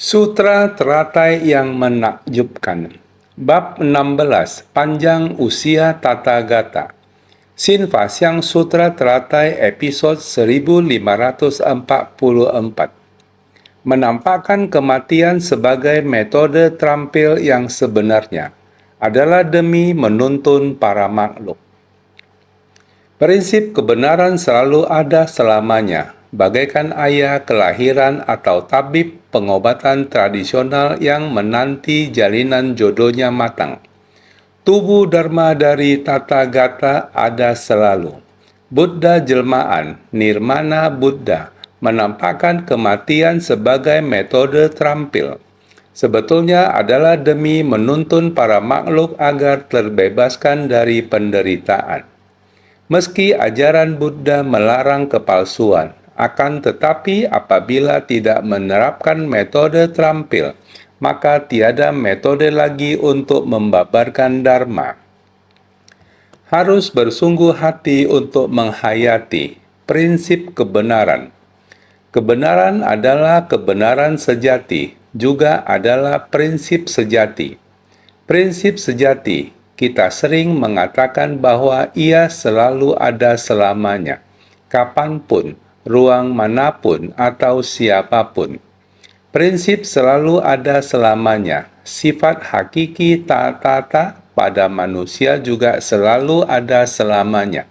Sutra Teratai yang Menakjubkan. Bab 16. Panjang Usia Tathagata. Sinvasyang Sutra Teratai episod 1544. Menampakkan kematian sebagai metode terampil yang sebenarnya adalah demi menuntun para makhluk. Prinsip kebenaran selalu ada selamanya, bagaikan ayah kelahiran atau tabib pengobatan tradisional yang menanti jalinan jodohnya matang. Tubuh Dharma dari Tathagata ada selalu. Buddha jelmaan, Nirmana Buddha, menampakkan kematian sebagai metode terampil. Sebetulnya adalah demi menuntun para makhluk agar terbebaskan dari penderitaan. Meski ajaran Buddha melarang kepalsuan, akan tetapi apabila tidak menerapkan metode terampil, maka tiada metode lagi untuk membabarkan Dharma. Harus bersungguh hati untuk menghayati prinsip kebenaran. Kebenaran adalah kebenaran sejati, juga adalah prinsip sejati. Prinsip sejati, kita sering mengatakan bahwa ia selalu ada selamanya, kapanpun, ruang manapun, atau siapapun. Prinsip selalu ada selamanya. Sifat hakiki tata pada manusia juga selalu ada selamanya.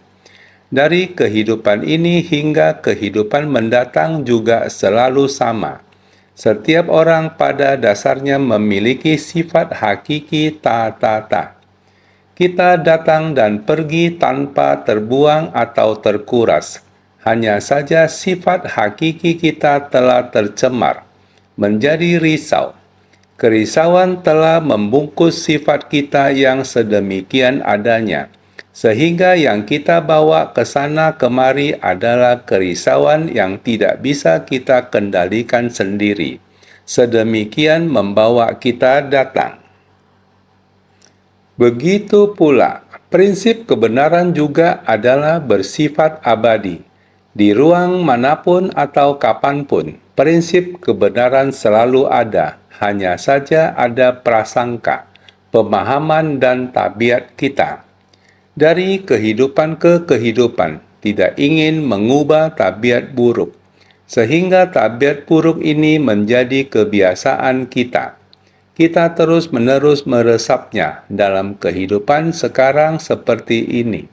Dari kehidupan ini hingga kehidupan mendatang juga selalu sama. Setiap orang pada dasarnya memiliki sifat hakiki tata. Kita datang dan pergi tanpa terbuang atau terkuras. Hanya saja sifat hakiki kita telah tercemar, menjadi risau. Kerisauan telah membungkus sifat kita yang sedemikian adanya, sehingga yang kita bawa ke sana kemari adalah kerisauan yang tidak bisa kita kendalikan sendiri. Sedemikian membawa kita datang. Begitu pula, prinsip kebenaran juga adalah bersifat abadi. Di ruang manapun atau kapanpun, prinsip kebenaran selalu ada, hanya saja ada prasangka, pemahaman dan tabiat kita. Dari kehidupan ke kehidupan, tidak ingin mengubah tabiat buruk, sehingga tabiat buruk ini menjadi kebiasaan kita. Kita terus-menerus meresapnya dalam kehidupan sekarang seperti ini.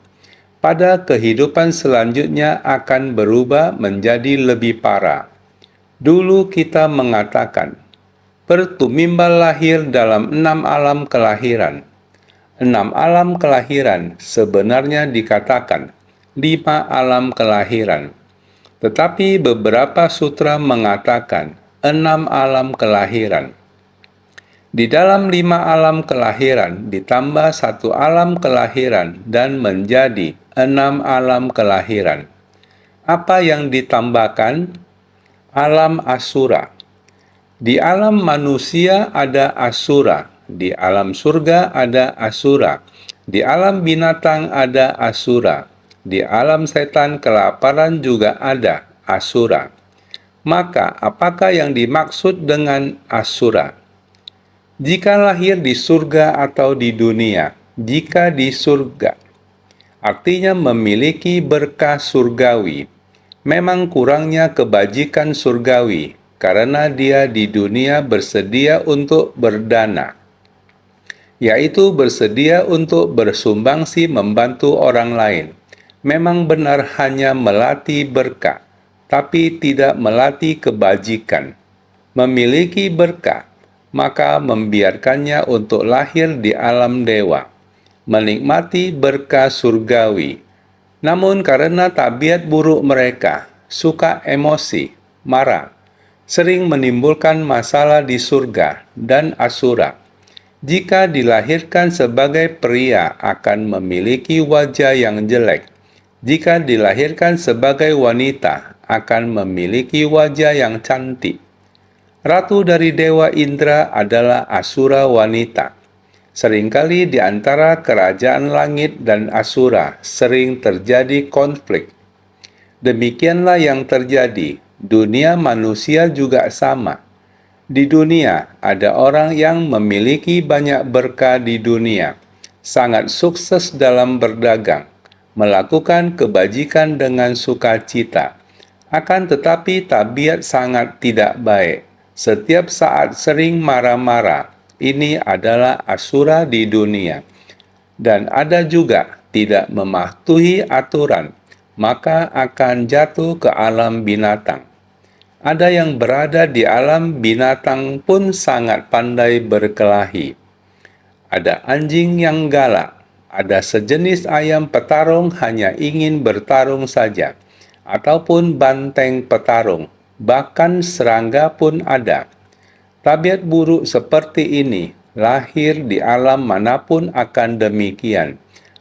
Pada kehidupan selanjutnya akan berubah menjadi lebih parah. Dulu kita mengatakan, pertumimbal lahir dalam 6 alam kelahiran. 6 alam kelahiran sebenarnya dikatakan 5 alam kelahiran. Tetapi beberapa sutra mengatakan 6 alam kelahiran. Di dalam 5 alam kelahiran ditambah 1 alam kelahiran dan menjadi 6 alam kelahiran. Apa yang ditambahkan? Alam asura. Di alam manusia ada asura, di alam surga ada asura, di alam binatang ada asura, di alam setan kelaparan juga ada asura. Maka apakah yang dimaksud dengan asura? Jika lahir di surga atau di dunia, jika di surga, artinya memiliki berkah surgawi. Memang kurangnya kebajikan surgawi, karena dia di dunia bersedia untuk berdana, yaitu bersedia untuk bersumbangsi membantu orang lain. Memang benar hanya melatih berkah, tapi tidak melatih kebajikan. Memiliki berkah, maka membiarkannya untuk lahir di alam dewa, menikmati berkah surgawi. Namun karena tabiat buruk mereka, suka emosi, marah, sering menimbulkan masalah di surga dan asura. Jika dilahirkan sebagai pria akan memiliki wajah yang jelek. Jika dilahirkan sebagai wanita akan memiliki wajah yang cantik. Ratu dari Dewa Indra adalah asura wanita. Seringkali di antara kerajaan langit dan asura sering terjadi konflik. Demikianlah yang terjadi. Dunia manusia juga sama. Di dunia, ada orang yang memiliki banyak berkah di dunia, sangat sukses dalam berdagang, melakukan kebajikan dengan sukacita. Akan tetapi tabiat sangat tidak baik. Setiap saat sering marah-marah. Ini adalah asura di dunia. Dan ada juga tidak mematuhi aturan, maka akan jatuh ke alam binatang. Ada yang berada di alam binatang pun sangat pandai berkelahi. Ada anjing yang galak, ada sejenis ayam petarung hanya ingin bertarung saja, ataupun banteng petarung, bahkan serangga pun ada. Tabiat buruk seperti ini lahir di alam manapun akan demikian.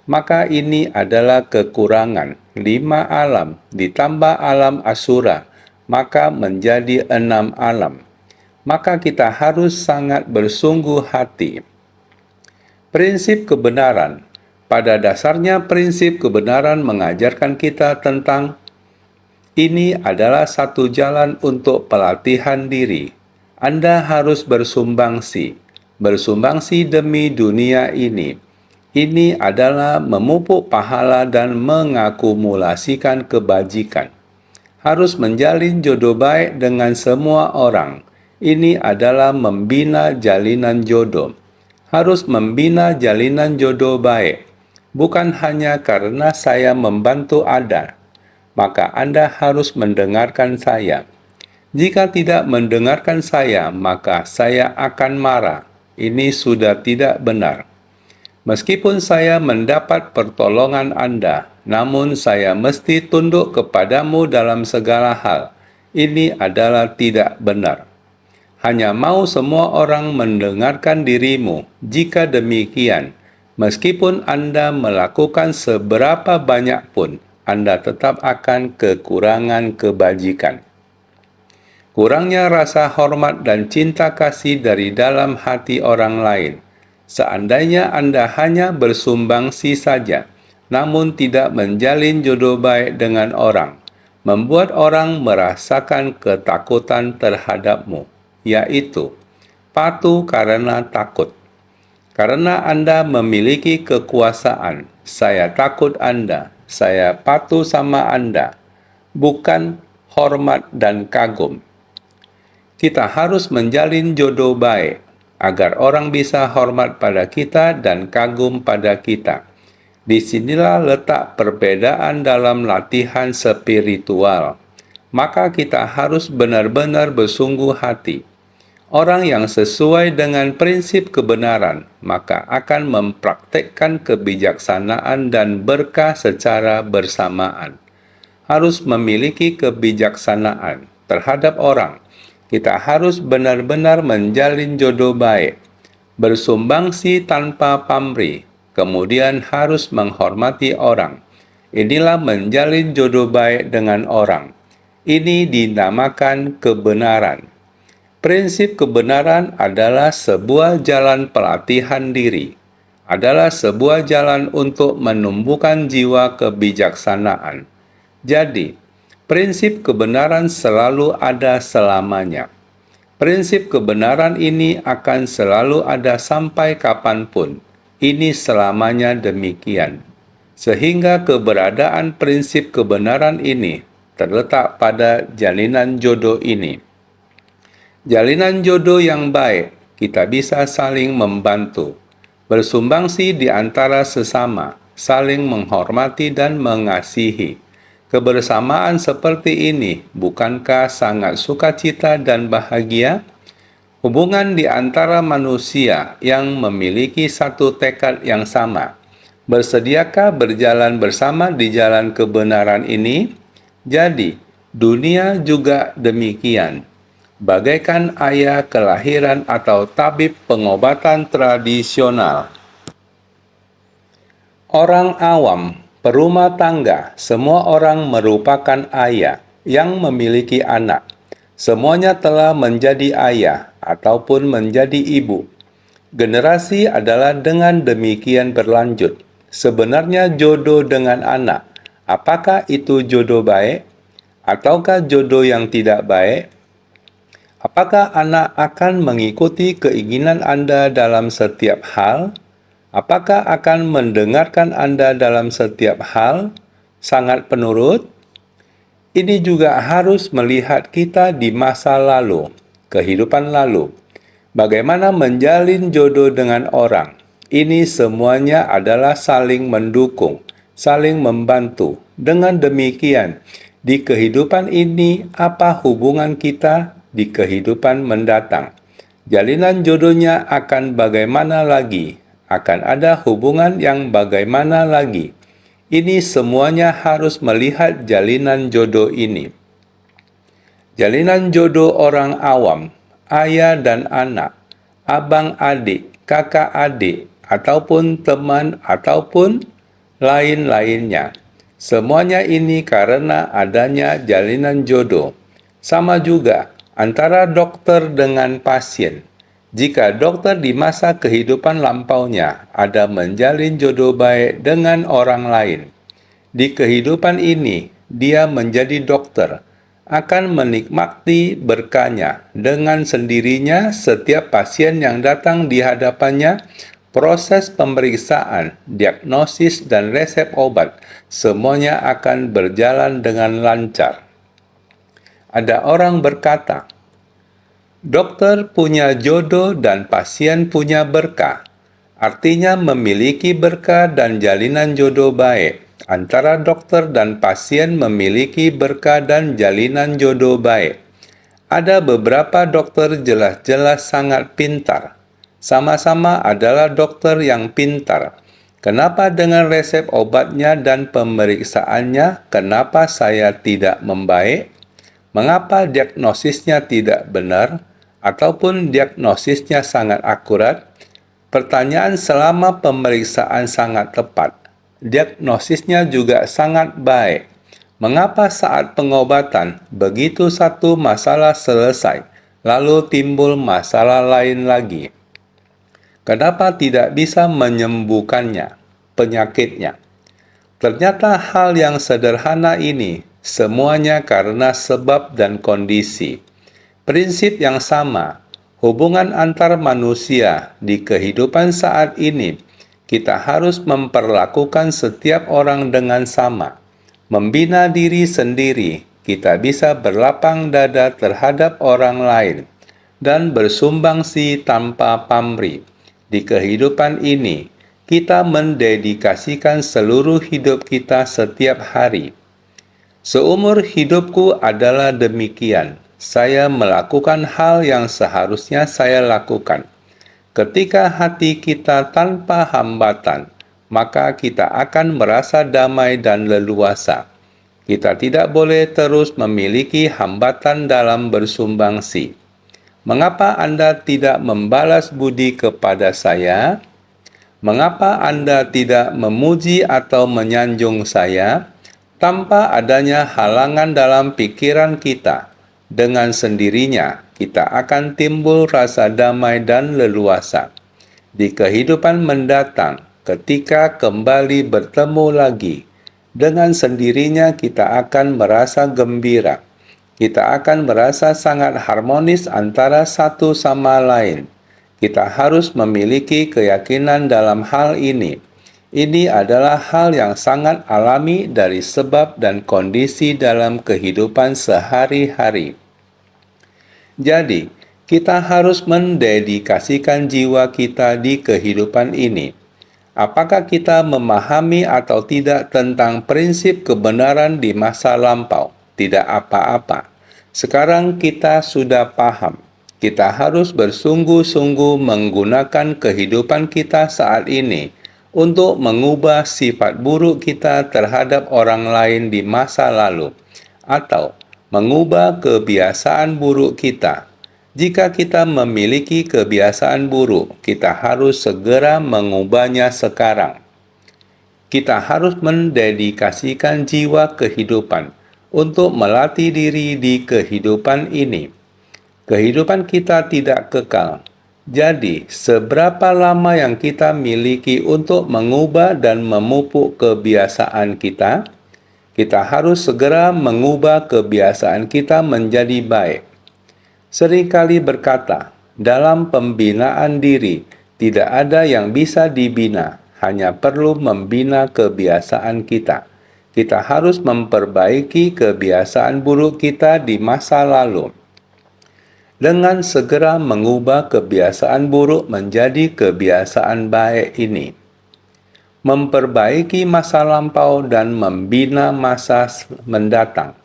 Maka ini adalah kekurangan 5 alam ditambah alam asura, maka menjadi 6 alam. Maka kita harus sangat bersungguh hati. Prinsip kebenaran. Pada dasarnya prinsip kebenaran mengajarkan kita tentang ini adalah satu jalan untuk pelatihan diri. Anda harus bersumbangsi demi dunia ini. Ini adalah memupuk pahala dan mengakumulasikan kebajikan. Harus menjalin jodoh baik dengan semua orang. Ini adalah membina jalinan jodoh. Harus membina jalinan jodoh baik. Bukan hanya karena saya membantu Anda, maka Anda harus mendengarkan saya. Jika tidak mendengarkan saya, maka saya akan marah. Ini sudah tidak benar. Meskipun saya mendapat pertolongan Anda, namun saya mesti tunduk kepadamu dalam segala hal. Ini adalah tidak benar. Hanya mau semua orang mendengarkan dirimu. Jika demikian, meskipun Anda melakukan seberapa banyak pun, Anda tetap akan kekurangan kebajikan. Kurangnya rasa hormat dan cinta kasih dari dalam hati orang lain. Seandainya Anda hanya bersumbangsi saja, namun tidak menjalin jodoh baik dengan orang, membuat orang merasakan ketakutan terhadapmu, yaitu patuh karena takut. Karena Anda memiliki kekuasaan, saya takut Anda, saya patuh sama Anda, bukan hormat dan kagum. Kita harus menjalin jodoh baik, agar orang bisa hormat pada kita dan kagum pada kita. Disinilah letak perbedaan dalam latihan spiritual. Maka kita harus benar-benar bersungguh hati. Orang yang sesuai dengan prinsip kebenaran, maka akan mempraktekkan kebijaksanaan dan berkah secara bersamaan. Harus memiliki kebijaksanaan terhadap orang. Kita harus benar-benar menjalin jodoh baik, bersumbangsi tanpa pamrih, kemudian harus menghormati orang. Inilah menjalin jodoh baik dengan orang. Ini dinamakan kebenaran. Prinsip kebenaran adalah sebuah jalan pelatihan diri, adalah sebuah jalan untuk menumbuhkan jiwa kebijaksanaan. Jadi, prinsip kebenaran selalu ada selamanya. Prinsip kebenaran ini akan selalu ada sampai kapanpun. Ini selamanya demikian. Sehingga keberadaan prinsip kebenaran ini terletak pada jalinan jodoh ini. Jalinan jodoh yang baik, kita bisa saling membantu, bersumbangsi di antara sesama, saling menghormati dan mengasihi. Kebersamaan seperti ini bukankah sangat sukacita dan bahagia? Hubungan di antara manusia yang memiliki satu tekad yang sama. Bersediakah berjalan bersama di jalan kebenaran ini? Jadi, dunia juga demikian. Bagaikan ayah kelahiran atau tabib pengobatan tradisional. Orang awam, perumah tangga, semua orang merupakan ayah yang memiliki anak. Semuanya telah menjadi ayah ataupun menjadi ibu. Generasi adalah dengan demikian berlanjut. Sebenarnya jodoh dengan anak, apakah itu jodoh baik? Ataukah jodoh yang tidak baik? Apakah anak akan mengikuti keinginan Anda dalam setiap hal? Apakah akan mendengarkan Anda dalam setiap hal? Sangat penurut? Ini juga harus melihat kita di masa lalu, kehidupan lalu. Bagaimana menjalin jodoh dengan orang? Ini semuanya adalah saling mendukung, saling membantu. Dengan demikian, di kehidupan ini, apa hubungan kita di kehidupan mendatang? Jalinan jodohnya akan bagaimana lagi? Akan ada hubungan yang bagaimana lagi? Ini semuanya harus melihat jalinan jodoh ini. Jalinan jodoh orang awam, ayah dan anak, abang adik, kakak adik, ataupun teman, ataupun lain-lainnya. Semuanya ini karena adanya jalinan jodoh. Sama juga antara dokter dengan pasien. Jika dokter di masa kehidupan lampaunya ada menjalin jodoh baik dengan orang lain, di kehidupan ini dia menjadi dokter, akan menikmati berkahnya. Dengan sendirinya setiap pasien yang datang di hadapannya, proses pemeriksaan, diagnosis, dan resep obat, semuanya akan berjalan dengan lancar. Ada orang berkata, dokter punya jodoh dan pasien punya berkah. Artinya memiliki berkah dan jalinan jodoh baik. Antara dokter dan pasien memiliki berkah dan jalinan jodoh baik. Ada beberapa dokter jelas-jelas sangat pintar. Sama-sama adalah dokter yang pintar. Kenapa dengan resep obatnya dan pemeriksaannya, kenapa saya tidak membaik? Mengapa diagnosisnya tidak benar? Ataupun diagnosisnya sangat akurat? Pertanyaan selama pemeriksaan sangat tepat. Diagnosisnya juga sangat baik. Mengapa saat pengobatan begitu satu masalah selesai, lalu timbul masalah lain lagi? Kenapa tidak bisa menyembuhkannya, penyakitnya? Ternyata hal yang sederhana ini semuanya karena sebab dan kondisi. Prinsip yang sama, hubungan antar manusia di kehidupan saat ini, kita harus memperlakukan setiap orang dengan sama. Membina diri sendiri, kita bisa berlapang dada terhadap orang lain dan bersumbangsi tanpa pamrih. Di kehidupan ini, kita mendedikasikan seluruh hidup kita setiap hari. Seumur hidupku adalah demikian. Saya melakukan hal yang seharusnya saya lakukan. Ketika hati kita tanpa hambatan, maka kita akan merasa damai dan leluasa. Kita tidak boleh terus memiliki hambatan dalam bersumbangsi. Mengapa Anda tidak membalas budi kepada saya? Mengapa Anda tidak memuji atau menyanjung saya? Tanpa adanya halangan dalam pikiran kita, dengan sendirinya kita akan timbul rasa damai dan leluasa. Di kehidupan mendatang, ketika kembali bertemu lagi, dengan sendirinya kita akan merasa gembira. Kita akan merasa sangat harmonis antara satu sama lain. Kita harus memiliki keyakinan dalam hal ini. Ini adalah hal yang sangat alami dari sebab dan kondisi dalam kehidupan sehari-hari. Jadi, kita harus mendedikasikan jiwa kita di kehidupan ini. Apakah kita memahami atau tidak tentang prinsip kebenaran di masa lampau? Tidak apa-apa. Sekarang kita sudah paham. Kita harus bersungguh-sungguh menggunakan kehidupan kita saat ini untuk mengubah sifat buruk kita terhadap orang lain di masa lalu, atau mengubah kebiasaan buruk kita. Jika kita memiliki kebiasaan buruk, kita harus segera mengubahnya sekarang. Kita harus mendedikasikan jiwa kehidupan untuk melatih diri di kehidupan ini. Kehidupan kita tidak kekal. Jadi, seberapa lama yang kita miliki untuk mengubah dan memupuk kebiasaan kita? Kita harus segera mengubah kebiasaan kita menjadi baik. seringkali berkata, dalam pembinaan diri tidak ada yang bisa dibina, hanya perlu membina kebiasaan kita. Kita harus memperbaiki kebiasaan buruk kita di masa lalu dengan segera mengubah kebiasaan buruk menjadi kebiasaan baik ini. Memperbaiki masa lampau dan membina masa mendatang.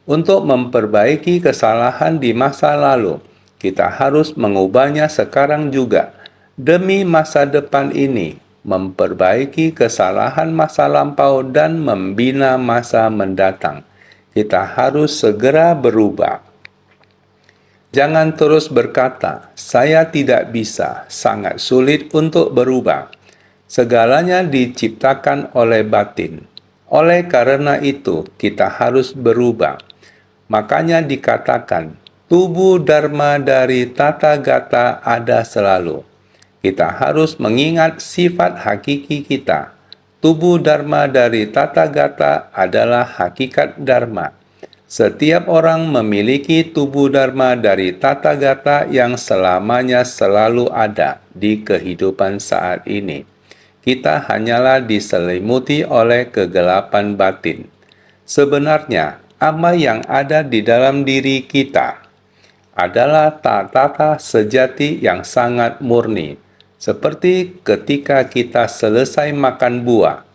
Untuk memperbaiki kesalahan di masa lalu, kita harus mengubahnya sekarang juga. Demi masa depan ini, memperbaiki kesalahan masa lampau dan membina masa mendatang. Kita harus segera berubah. Jangan terus berkata, "Saya tidak bisa, sangat sulit untuk berubah." Segalanya diciptakan oleh batin. Oleh karena itu, kita harus berubah. Makanya dikatakan, tubuh dharma dari tata gata ada selalu. Kita harus mengingat sifat hakiki kita. Tubuh dharma dari tata gata adalah hakikat dharma. Setiap orang memiliki tubuh dharma dari tata gata yang selamanya selalu ada di kehidupan saat ini. Kita hanyalah diselimuti oleh kegelapan batin. Sebenarnya, apa yang ada di dalam diri kita adalah tata sejati yang sangat murni. Seperti ketika kita selesai makan buah,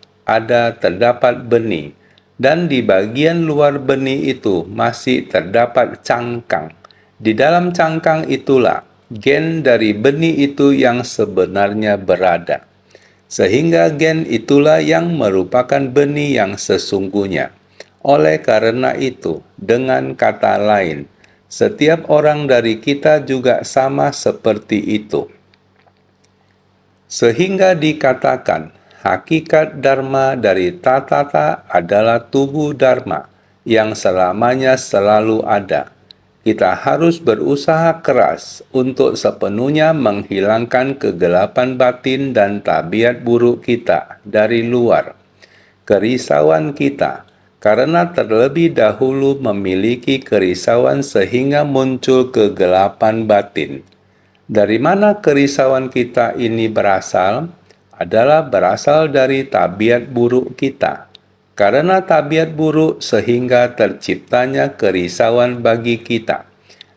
terdapat benih, dan di bagian luar benih itu masih terdapat cangkang. Di dalam cangkang itulah gen dari benih itu yang sebenarnya berada. Sehingga gen itulah yang merupakan benih yang sesungguhnya. Oleh karena itu, dengan kata lain, setiap orang dari kita juga sama seperti itu. Sehingga dikatakan, hakikat dharma dari tatata adalah tubuh dharma yang selamanya selalu ada. Kita harus berusaha keras untuk sepenuhnya menghilangkan kegelapan batin dan tabiat buruk kita dari luar. Kerisauan kita, karena terlebih dahulu memiliki kerisauan sehingga muncul kegelapan batin. Dari mana kerisauan kita ini berasal? Adalah berasal dari tabiat buruk kita. Karena tabiat buruk sehingga terciptanya kerisauan bagi kita.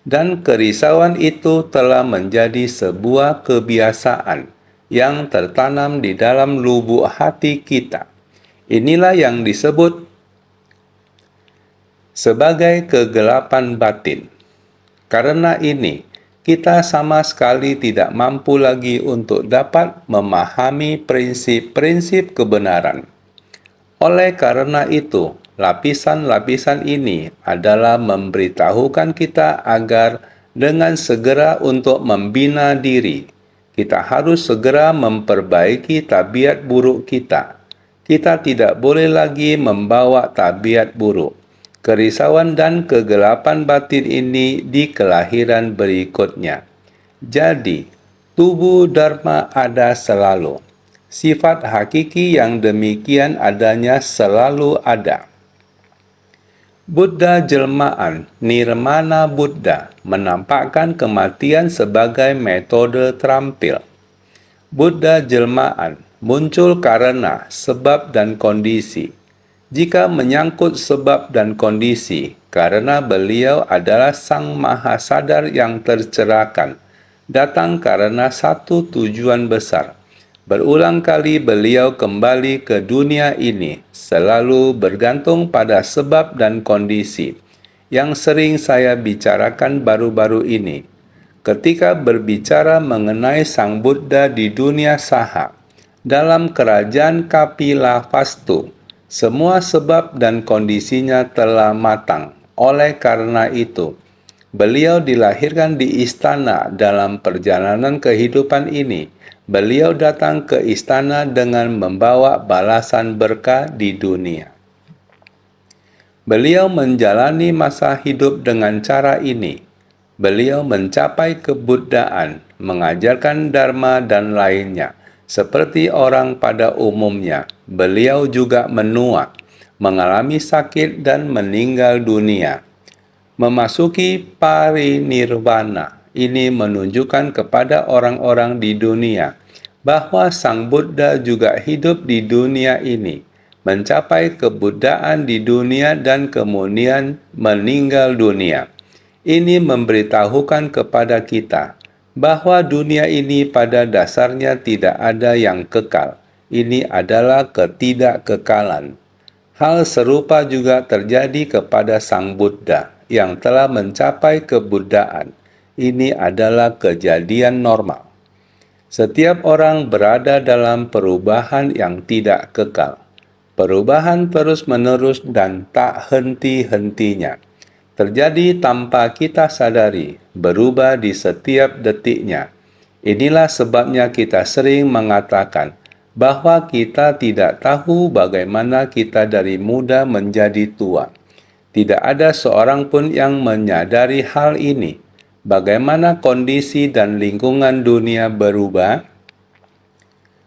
Dan kerisauan itu telah menjadi sebuah kebiasaan yang tertanam di dalam lubuk hati kita. Inilah yang disebut sebagai kegelapan batin. Karena ini, kita sama sekali tidak mampu lagi untuk dapat memahami prinsip-prinsip kebenaran. Oleh karena itu, lapisan-lapisan ini adalah memberitahukan kita agar dengan segera untuk membina diri. Kita harus segera memperbaiki tabiat buruk kita. Kita tidak boleh lagi membawa tabiat buruk. Kerisauan dan kegelapan batin ini di kelahiran berikutnya. Jadi, tubuh dharma ada selalu. Sifat hakiki yang demikian adanya selalu ada. Buddha jelmaan, Nirmana Buddha, menampakkan kematian sebagai metode terampil. Buddha jelmaan muncul karena sebab dan kondisi. Jika menyangkut sebab dan kondisi, karena beliau adalah Sang Mahasadar yang tercerahkan, datang karena satu tujuan besar. Berulang kali beliau kembali ke dunia ini, selalu bergantung pada sebab dan kondisi, yang sering saya bicarakan baru-baru ini. Ketika berbicara mengenai Sang Buddha di dunia Saha, dalam kerajaan Kapilavastu, semua sebab dan kondisinya telah matang. Oleh karena itu, beliau dilahirkan di istana. Dalam perjalanan kehidupan ini, beliau datang ke istana dengan membawa balasan berkah di dunia. Beliau menjalani masa hidup dengan cara ini. Beliau mencapai kebuddhaan, mengajarkan dharma dan lainnya. Seperti orang pada umumnya, beliau juga menua, mengalami sakit dan meninggal dunia. memasuki parinirvana. Ini menunjukkan kepada orang-orang di dunia bahwa Sang Buddha juga hidup di dunia ini, mencapai kebuddhaan di dunia dan kemudian meninggal dunia. Ini memberitahukan kepada kita bahwa dunia ini pada dasarnya tidak ada yang kekal. Ini adalah ketidakkekalan. Hal serupa juga terjadi kepada Sang Buddha yang telah mencapai kebuddhaan. Ini adalah kejadian normal. Setiap orang berada dalam perubahan yang tidak kekal. Perubahan terus-menerus dan tak henti-hentinya. Terjadi tanpa kita sadari, berubah di setiap detiknya. Inilah sebabnya kita sering mengatakan bahwa kita tidak tahu bagaimana kita dari muda menjadi tua. Tidak ada seorang pun yang menyadari hal ini. Bagaimana kondisi dan lingkungan dunia berubah?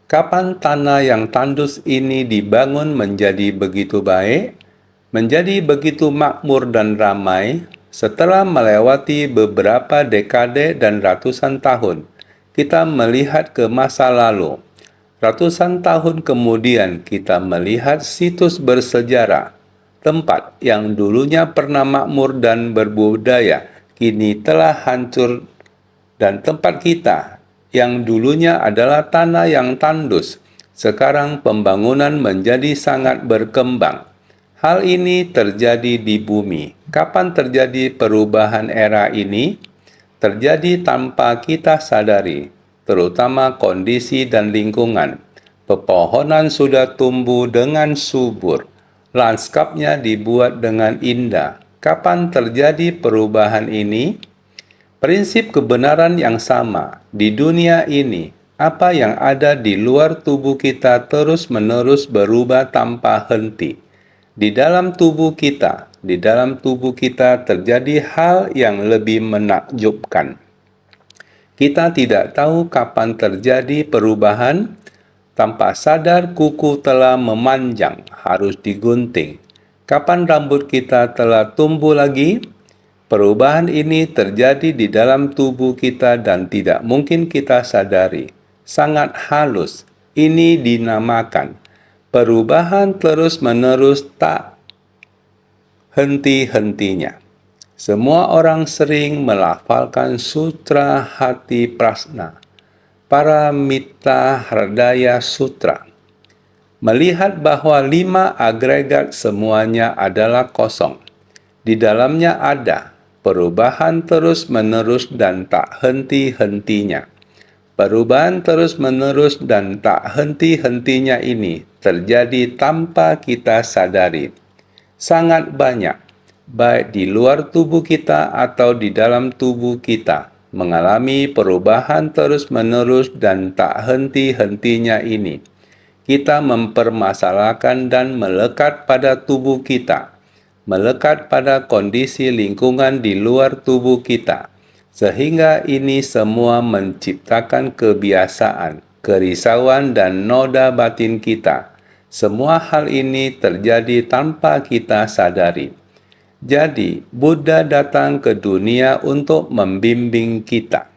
Kapan tanah yang tandus ini dibangun menjadi begitu baik, menjadi begitu makmur dan ramai, setelah melewati beberapa dekade dan ratusan tahun, kita melihat ke masa lalu. Ratusan tahun kemudian kita melihat situs bersejarah, tempat yang dulunya pernah makmur dan berbudaya, kini telah hancur, dan tempat kita yang dulunya adalah tanah yang tandus, sekarang pembangunan menjadi sangat berkembang. Hal ini terjadi di bumi. Kapan terjadi perubahan era ini? Terjadi tanpa kita sadari, terutama kondisi dan lingkungan. Pepohonan sudah tumbuh dengan subur. Lanskapnya dibuat dengan indah. Kapan terjadi perubahan ini? Prinsip kebenaran yang sama di dunia ini. Apa yang ada di luar tubuh kita terus-menerus berubah tanpa henti. Di dalam tubuh kita terjadi hal yang lebih menakjubkan. Kita tidak tahu kapan terjadi perubahan. Tanpa sadar kuku telah memanjang, harus digunting. Kapan rambut kita telah tumbuh lagi? Perubahan ini terjadi di dalam tubuh kita dan tidak mungkin kita sadari. Sangat halus. Ini dinamakan perubahan terus-menerus tak henti-hentinya. Semua orang sering melafalkan Sutra Hati Prasna, Paramita Hridaya Sutra. Melihat bahwa 5 agregat semuanya adalah kosong. Di dalamnya ada perubahan terus-menerus dan tak henti-hentinya. Perubahan terus-menerus dan tak henti-hentinya ini terjadi tanpa kita sadari. Sangat banyak, baik di luar tubuh kita atau di dalam tubuh kita, mengalami perubahan terus-menerus dan tak henti-hentinya ini. Kita mempermasalahkan dan melekat pada tubuh kita, melekat pada kondisi lingkungan di luar tubuh kita, sehingga ini semua menciptakan kebiasaan, kerisauan dan noda batin kita. Semua hal ini terjadi tanpa kita sadari. Jadi, Buddha datang ke dunia untuk membimbing kita.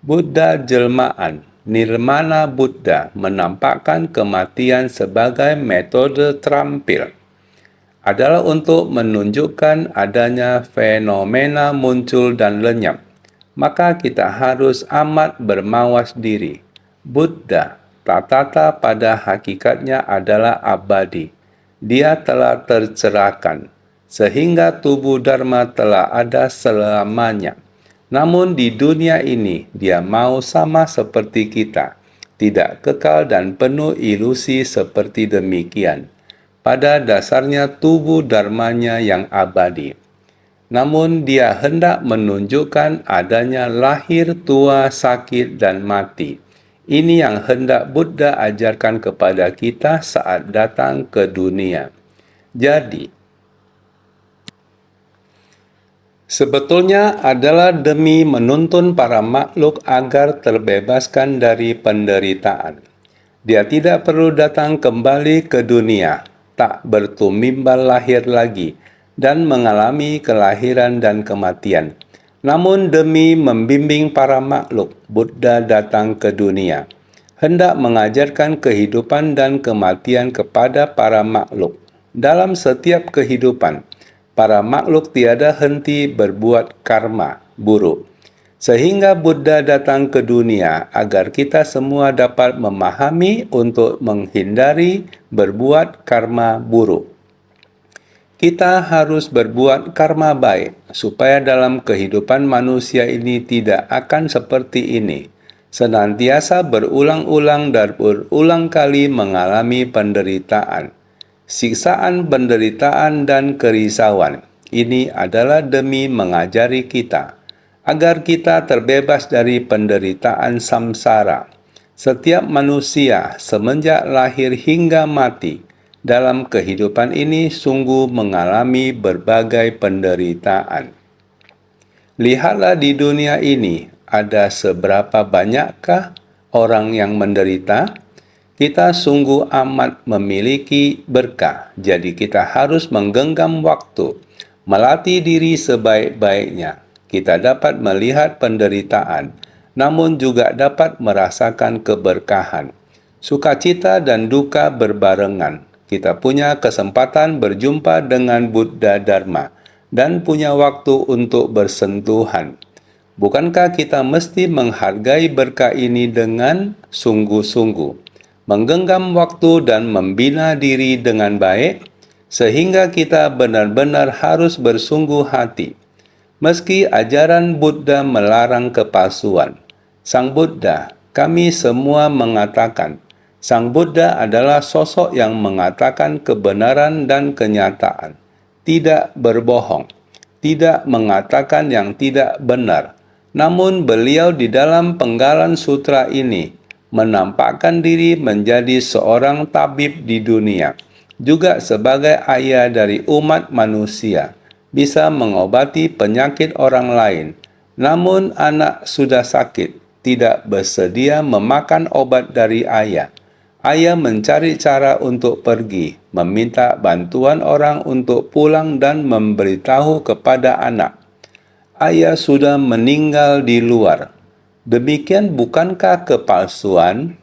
Buddha jelmaan, Nirmana Buddha, menampakkan kematian sebagai metode terampil. Adalah untuk menunjukkan adanya fenomena muncul dan lenyap. Maka kita harus amat bermawas diri. Buddha, Tatata pada hakikatnya adalah abadi. Dia telah tercerahkan, sehingga tubuh Dharma telah ada selamanya. Namun di dunia ini, dia mau sama seperti kita, tidak kekal dan penuh ilusi seperti demikian. Pada dasarnya tubuh dharmanya yang abadi. Namun dia hendak menunjukkan adanya lahir, tua, sakit, dan mati. Ini yang hendak Buddha ajarkan kepada kita saat datang ke dunia. Jadi, sebetulnya adalah demi menuntun para makhluk agar terbebaskan dari penderitaan. Dia tidak perlu datang kembali ke dunia, tak bertumimbal lahir lagi, dan mengalami kelahiran dan kematian. Namun demi membimbing para makhluk, Buddha datang ke dunia, hendak mengajarkan kehidupan dan kematian kepada para makhluk. Dalam setiap kehidupan, para makhluk tiada henti berbuat karma buruk. Sehingga Buddha datang ke dunia agar kita semua dapat memahami untuk menghindari berbuat karma buruk. Kita harus berbuat karma baik supaya dalam kehidupan manusia ini tidak akan seperti ini. Senantiasa berulang-ulang dan berulang kali mengalami penderitaan, siksaan, penderitaan, dan kerisauan. Ini adalah demi mengajari kita agar kita terbebas dari penderitaan samsara. Setiap manusia semenjak lahir hingga mati dalam kehidupan ini sungguh mengalami berbagai penderitaan. Lihatlah di dunia ini, ada seberapa banyakkah orang yang menderita? Kita sungguh amat memiliki berkah, jadi kita harus menggenggam waktu, melatih diri sebaik-baiknya. Kita dapat melihat penderitaan, namun juga dapat merasakan keberkahan. Sukacita dan duka berbarengan. Kita punya kesempatan berjumpa dengan Buddha Dharma dan punya waktu untuk bersentuhan. Bukankah kita mesti menghargai berkah ini dengan sungguh-sungguh, menggenggam waktu dan membina diri dengan baik, sehingga kita benar-benar harus bersungguh hati. Meski ajaran Buddha melarang kepalsuan, Sang Buddha, kami semua mengatakan, Sang Buddha adalah sosok yang mengatakan kebenaran dan kenyataan, tidak berbohong, tidak mengatakan yang tidak benar. Namun beliau di dalam penggalan sutra ini menampakkan diri menjadi seorang tabib di dunia, juga sebagai ayah dari umat manusia, bisa mengobati penyakit orang lain. Namun anak sudah sakit, tidak bersedia memakan obat dari ayah. Ayah mencari cara untuk pergi, meminta bantuan orang untuk pulang dan memberitahu kepada anak, ayah sudah meninggal di luar. Demikian bukankah kepalsuan?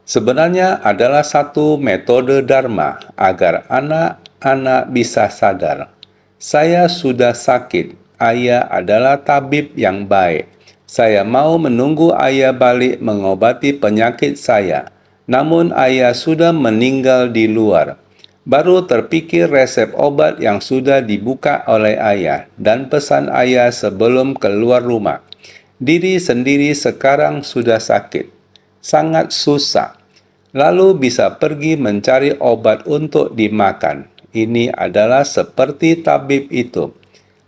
Sebenarnya adalah satu metode Dharma agar anak-anak bisa sadar. Saya sudah sakit, ayah adalah tabib yang baik. Saya mau menunggu ayah balik mengobati penyakit saya. Namun ayah sudah meninggal di luar. Baru terpikir resep obat yang sudah dibuka oleh ayah dan pesan ayah sebelum keluar rumah. Diri sendiri sekarang sudah sakit, sangat susah. Lalu bisa pergi mencari obat untuk dimakan. Ini adalah seperti tabib itu.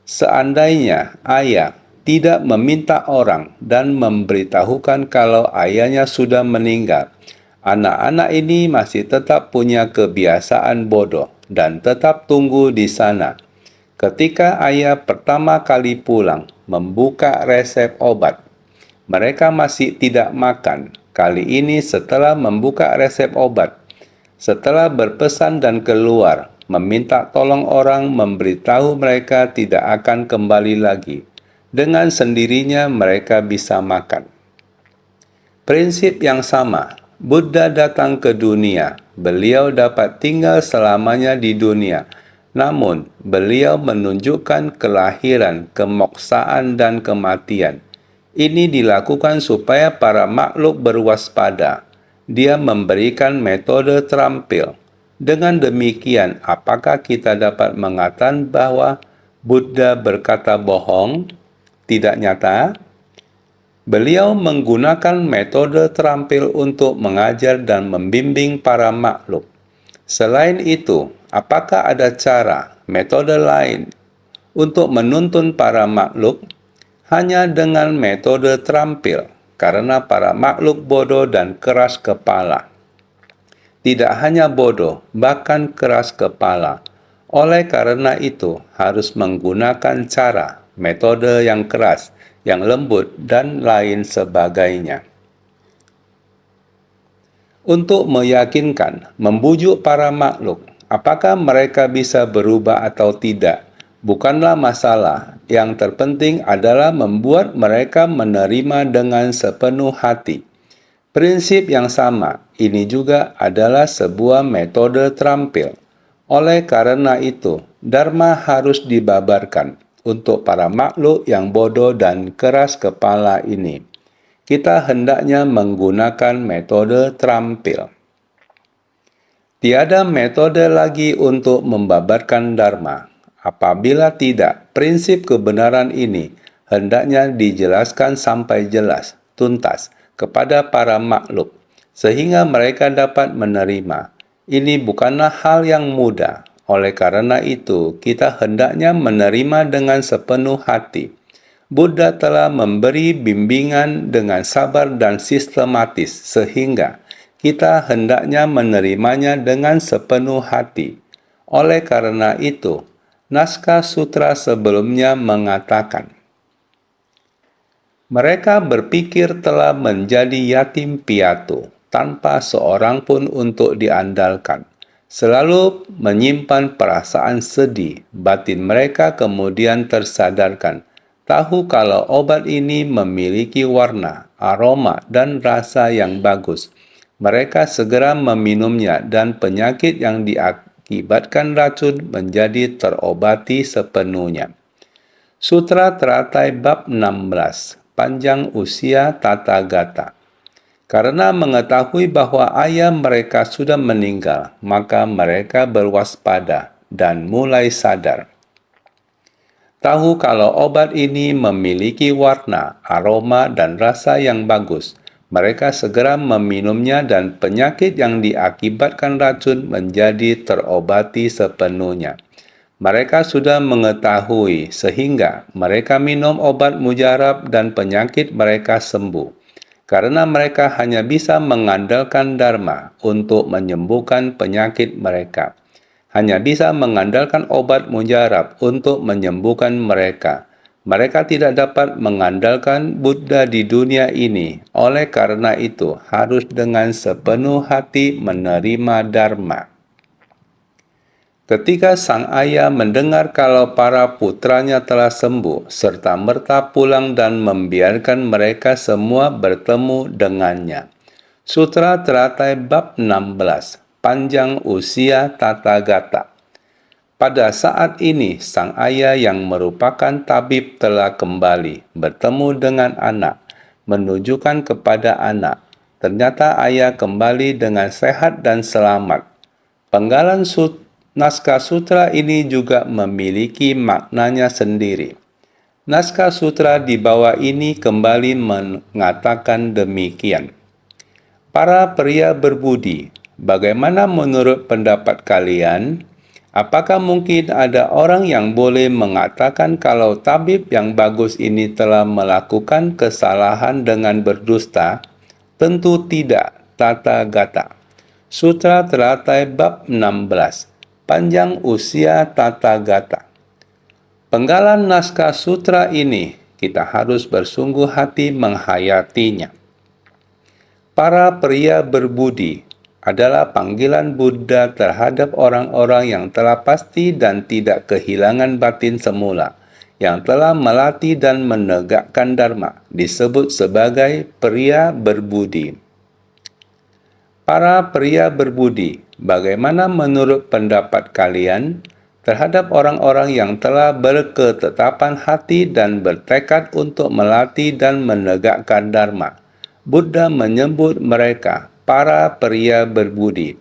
Seandainya ayah tidak meminta orang dan memberitahukan kalau ayahnya sudah meninggal, anak-anak ini masih tetap punya kebiasaan bodoh dan tetap tunggu di sana. Ketika ayah pertama kali pulang membuka resep obat, mereka masih tidak makan. Kali ini setelah membuka resep obat, setelah berpesan dan keluar, meminta tolong orang memberitahu mereka tidak akan kembali lagi. Dengan sendirinya mereka bisa makan. Prinsip yang sama, Buddha datang ke dunia. Beliau dapat tinggal selamanya di dunia. Namun, beliau menunjukkan kelahiran, kemoksaan, dan kematian. Ini dilakukan supaya para makhluk berwaspada. Dia memberikan metode terampil. Dengan demikian, apakah kita dapat mengatakan bahwa Buddha berkata bohong, tidak nyata? Beliau menggunakan metode terampil untuk mengajar dan membimbing para makhluk. Selain itu, apakah ada cara, metode lain untuk menuntun para makhluk? Hanya dengan metode terampil, karena para makhluk bodoh dan keras kepala. Tidak hanya bodoh, bahkan keras kepala. Oleh karena itu, harus menggunakan cara, metode yang keras, yang lembut, dan lain sebagainya. Untuk meyakinkan, membujuk para makhluk, Apakah mereka bisa berubah atau tidak bukanlah masalah. Yang terpenting adalah membuat mereka menerima dengan sepenuh hati. Prinsip yang sama ini juga adalah sebuah metode terampil. Oleh karena itu, Dharma harus dibabarkan untuk para makhluk yang bodoh dan keras kepala ini. Kita hendaknya menggunakan metode terampil. Tiada metode lagi untuk membabarkan Dharma. Apabila tidak, prinsip kebenaran ini hendaknya dijelaskan sampai jelas, tuntas, kepada para makhluk, sehingga mereka dapat menerima. Ini bukanlah hal yang mudah. Oleh karena itu, kita hendaknya menerima dengan sepenuh hati. Buddha telah memberi bimbingan dengan sabar dan sistematis, sehingga kita hendaknya menerimanya dengan sepenuh hati. Oleh karena itu, naskah sutra sebelumnya mengatakan, mereka berpikir telah menjadi yatim piatu, tanpa seorang pun untuk diandalkan. Selalu menyimpan perasaan sedih, batin mereka kemudian tersadarkan. Tahu kalau obat ini memiliki warna, aroma, dan rasa yang bagus. Mereka segera meminumnya dan penyakit yang diakibatkan racun menjadi terobati sepenuhnya. Sutra Teratai Bab 16, Panjang Usia Tathagata. Karena mengetahui bahwa ayah mereka sudah meninggal, maka mereka berwaspada dan mulai sadar. Tahu kalau obat ini memiliki warna, aroma, dan rasa yang bagus. Mereka segera meminumnya dan penyakit yang diakibatkan racun menjadi terobati sepenuhnya. Mereka sudah mengetahui sehingga mereka minum obat mujarab dan penyakit mereka sembuh. Karena mereka hanya bisa mengandalkan Dharma untuk menyembuhkan penyakit mereka. Hanya bisa mengandalkan obat mujarab untuk menyembuhkan mereka. Mereka tidak dapat mengandalkan Buddha di dunia ini. Oleh karena itu, harus dengan sepenuh hati menerima Dharma. Ketika sang ayah mendengar kalau para putranya telah sembuh, serta merta pulang dan membiarkan mereka semua bertemu dengannya. Sutra Teratai Bab 16, Panjang Usia Tathagata. Pada saat ini, sang ayah yang merupakan tabib telah kembali, bertemu dengan anak, menunjukkan kepada anak. Ternyata ayah kembali dengan sehat dan selamat. Penggalan naskah sutra ini juga memiliki maknanya sendiri. Naskah sutra di bawah ini kembali mengatakan demikian. Para pria berbudi, bagaimana menurut pendapat kalian? Apakah mungkin ada orang yang boleh mengatakan kalau tabib yang bagus ini telah melakukan kesalahan dengan berdusta? Tentu tidak, Tathagata. Sutra Teratai Bab 16, Panjang Usia Tathagata. Penggalan naskah sutra ini, kita harus bersungguh hati menghayatinya. Para pria berbudi adalah panggilan Buddha terhadap orang-orang yang telah pasti dan tidak kehilangan batin semula, yang telah melatih dan menegakkan Dharma, disebut sebagai pria berbudi. Para pria berbudi, bagaimana menurut pendapat kalian terhadap orang-orang yang telah berketetapan hati dan bertekad untuk melatih dan menegakkan Dharma? Buddha menyebut mereka para pria berbudi.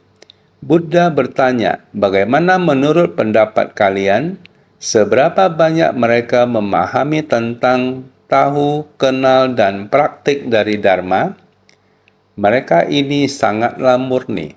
Buddha bertanya, bagaimana menurut pendapat kalian? Seberapa banyak mereka memahami tentang tahu, kenal, dan praktik dari Dharma? Mereka ini sangatlah murni.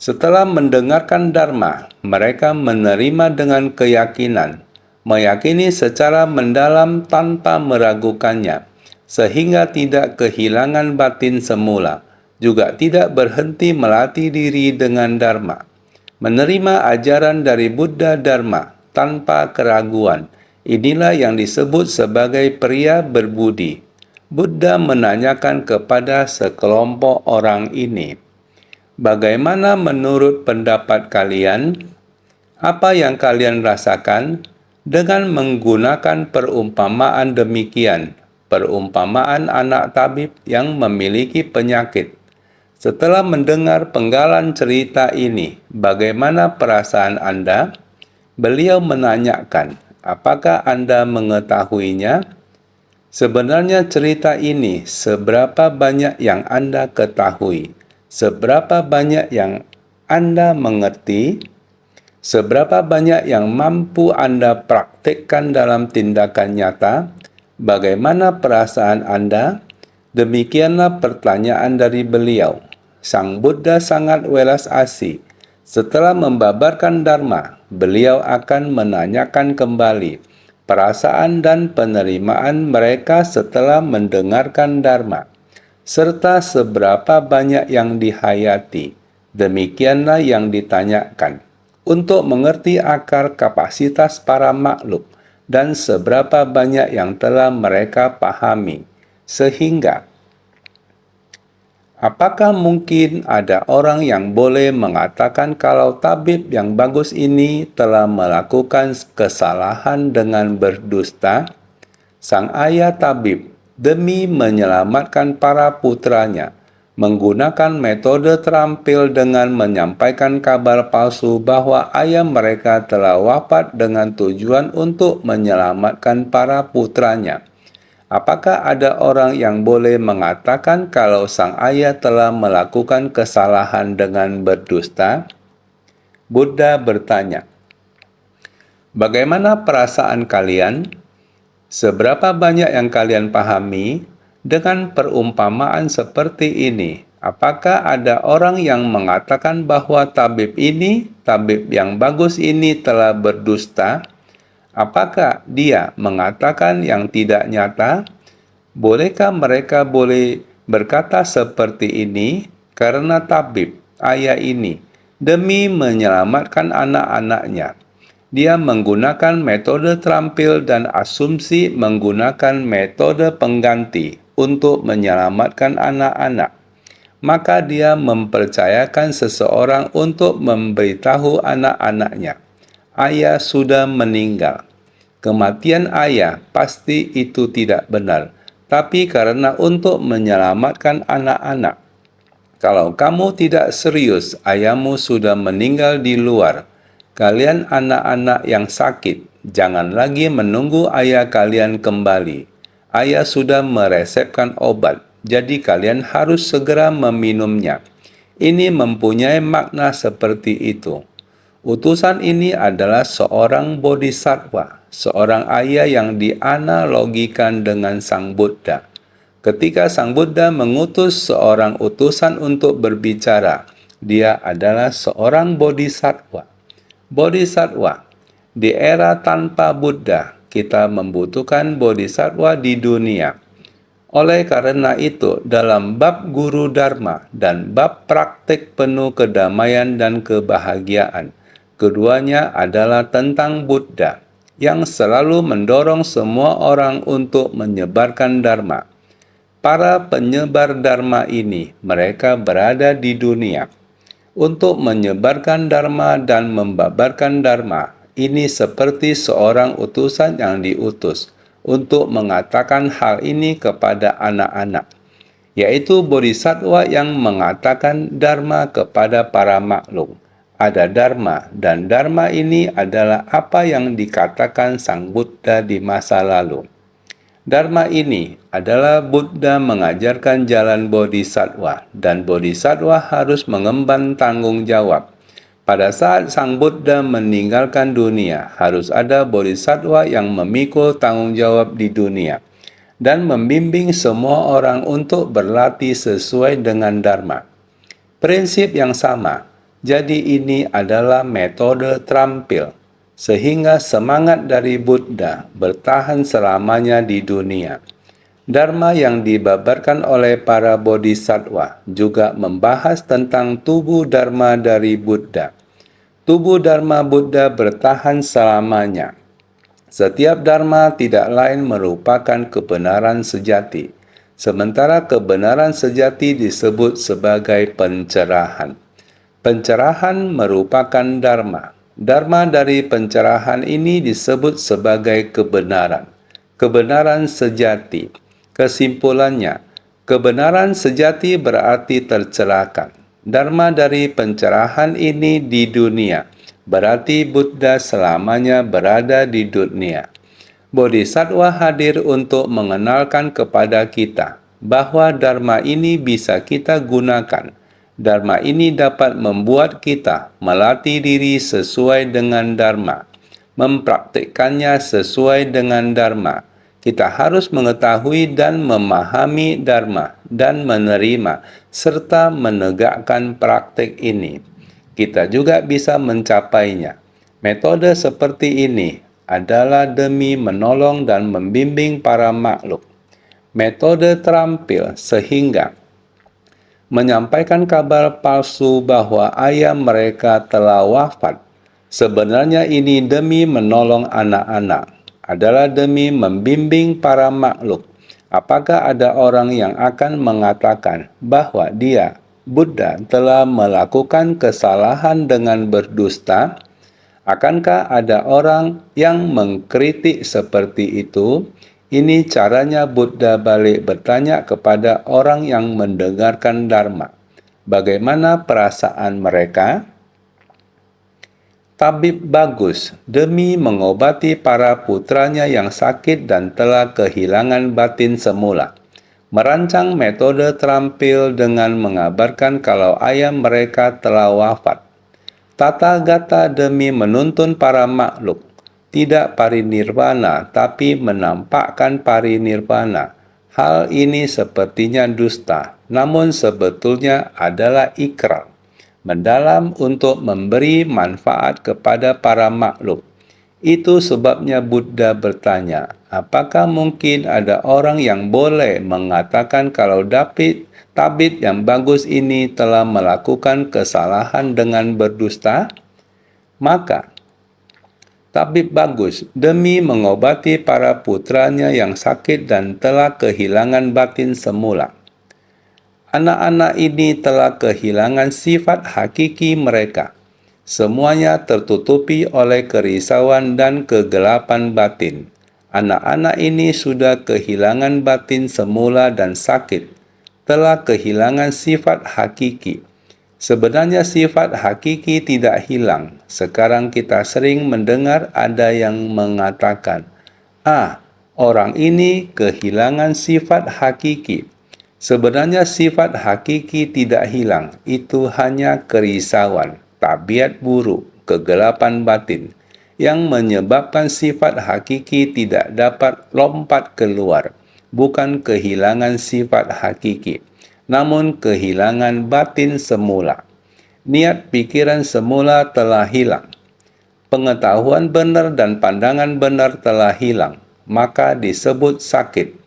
Setelah mendengarkan Dharma, mereka menerima dengan keyakinan, meyakini secara mendalam tanpa meragukannya, sehingga tidak kehilangan batin semula, juga tidak berhenti melatih diri dengan Dharma. Menerima ajaran dari Buddha Dharma tanpa keraguan, inilah yang disebut sebagai pria berbudi. Buddha menanyakan kepada sekelompok orang ini, bagaimana menurut pendapat kalian? Apa yang kalian rasakan dengan menggunakan perumpamaan demikian? Perumpamaan anak tabib yang memiliki penyakit. Setelah mendengar penggalan cerita ini, bagaimana perasaan Anda? Beliau menanyakan, apakah Anda mengetahuinya? Sebenarnya cerita ini seberapa banyak yang Anda ketahui? Seberapa banyak yang Anda mengerti? Seberapa banyak yang mampu Anda praktikkan dalam tindakan nyata? Bagaimana perasaan Anda? Demikianlah pertanyaan dari beliau. Sang Buddha sangat welas asih. Setelah membabarkan Dharma, beliau akan menanyakan kembali perasaan dan penerimaan mereka setelah mendengarkan Dharma, serta seberapa banyak yang dihayati. Demikianlah yang ditanyakan, untuk mengerti akar kapasitas para makhluk dan seberapa banyak yang telah mereka pahami. Sehingga, apakah mungkin ada orang yang boleh mengatakan kalau tabib yang bagus ini telah melakukan kesalahan dengan berdusta? Sang ayah tabib, demi menyelamatkan para putranya, menggunakan metode terampil dengan menyampaikan kabar palsu bahwa ayah mereka telah wafat dengan tujuan untuk menyelamatkan para putranya. Apakah ada orang yang boleh mengatakan kalau sang ayah telah melakukan kesalahan dengan berdusta? Buddha bertanya, bagaimana perasaan kalian? Seberapa banyak yang kalian pahami dengan perumpamaan seperti ini? Apakah ada orang yang mengatakan bahwa tabib yang bagus ini telah berdusta? Apakah dia mengatakan yang tidak nyata? Bolehkah mereka boleh berkata seperti ini karena tabib, ayah ini, demi menyelamatkan anak-anaknya, dia menggunakan metode terampil dan asumsi menggunakan metode pengganti untuk menyelamatkan anak-anak. Maka dia mempercayakan seseorang untuk memberitahu anak-anaknya, ayah sudah meninggal. Kematian ayah pasti itu tidak benar, tapi karena untuk menyelamatkan anak-anak. Kalau kamu tidak serius, ayahmu sudah meninggal di luar. Kalian anak-anak yang sakit, jangan lagi menunggu ayah kalian kembali. Ayah sudah meresepkan obat, jadi kalian harus segera meminumnya. Ini mempunyai makna seperti itu. Utusan ini adalah seorang bodhisattva, seorang ayah yang dianalogikan dengan Sang Buddha. Ketika Sang Buddha mengutus seorang utusan untuk berbicara, dia adalah seorang bodhisattva. Bodhisattva. Di era tanpa Buddha, kita membutuhkan bodhisattva di dunia. Oleh karena itu, dalam bab guru dharma dan bab praktik penuh kedamaian dan kebahagiaan, keduanya adalah tentang Buddha yang selalu mendorong semua orang untuk menyebarkan dharma. Para penyebar dharma ini, mereka berada di dunia untuk menyebarkan dharma dan membabarkan dharma. Ini seperti seorang utusan yang diutus untuk mengatakan hal ini kepada anak-anak, yaitu bodhisattva yang mengatakan dharma kepada para makhluk. Ada dharma, dan dharma ini adalah apa yang dikatakan Sang Buddha di masa lalu. Dharma ini adalah Buddha mengajarkan jalan bodhisattva, dan bodhisattva harus mengemban tanggung jawab. Pada saat Sang Buddha meninggalkan dunia, harus ada bodhisattva yang memikul tanggung jawab di dunia dan membimbing semua orang untuk berlatih sesuai dengan dharma. Prinsip yang sama, jadi ini adalah metode terampil, sehingga semangat dari Buddha bertahan selamanya di dunia. Dharma yang dibabarkan oleh para bodhisattva juga membahas tentang tubuh dharma dari Buddha. Tubuh dharma Buddha bertahan selamanya. Setiap dharma tidak lain merupakan kebenaran sejati, sementara kebenaran sejati disebut sebagai pencerahan. Pencerahan merupakan dharma. Dharma dari pencerahan ini disebut sebagai kebenaran. Kebenaran sejati. Kesimpulannya, kebenaran sejati berarti tercerahkan. Dharma dari pencerahan ini di dunia, berarti Buddha selamanya berada di dunia. Bodhisattva hadir untuk mengenalkan kepada kita bahwa Dharma ini bisa kita gunakan. Dharma ini dapat membuat kita melatih diri sesuai dengan Dharma, mempraktikkannya sesuai dengan Dharma. Kita harus mengetahui dan memahami Dharma dan menerima serta menegakkan praktik ini. Kita juga bisa mencapainya. Metode seperti ini adalah demi menolong dan membimbing para makhluk. Metode terampil sehingga menyampaikan kabar palsu bahwa ayah mereka telah wafat. Sebenarnya ini demi menolong anak-anak, adalah demi membimbing para makhluk. Apakah ada orang yang akan mengatakan bahwa dia, Buddha, telah melakukan kesalahan dengan berdusta? Akankah ada orang yang mengkritik seperti itu? Ini caranya Buddha balik bertanya kepada orang yang mendengarkan Dharma. Bagaimana perasaan mereka? Tabib bagus demi mengobati para putranya yang sakit dan telah kehilangan batin semula. Merancang metode terampil dengan mengabarkan kalau ayah mereka telah wafat. Tathagata demi menuntun para makhluk, tidak parinirvana tapi menampakkan parinirvana. Hal ini sepertinya dusta, namun sebetulnya adalah ikrar mendalam untuk memberi manfaat kepada para makhluk. Itu sebabnya Buddha bertanya, apakah mungkin ada orang yang boleh mengatakan kalau tabib yang bagus ini telah melakukan kesalahan dengan berdusta? Maka, tabib bagus demi mengobati para putranya yang sakit dan telah kehilangan batin semula. Anak-anak ini telah kehilangan sifat hakiki mereka. Semuanya tertutupi oleh kerisauan dan kegelapan batin. Anak-anak ini sudah kehilangan batin semula dan sakit, telah kehilangan sifat hakiki. Sebenarnya sifat hakiki tidak hilang. Sekarang kita sering mendengar ada yang mengatakan, orang ini kehilangan sifat hakiki. Sebenarnya sifat hakiki tidak hilang, itu hanya kerisauan, tabiat buruk, kegelapan batin, yang menyebabkan sifat hakiki tidak dapat lompat keluar, bukan kehilangan sifat hakiki, namun kehilangan batin semula. Niat pikiran semula telah hilang. Pengetahuan benar dan pandangan benar telah hilang, maka disebut sakit.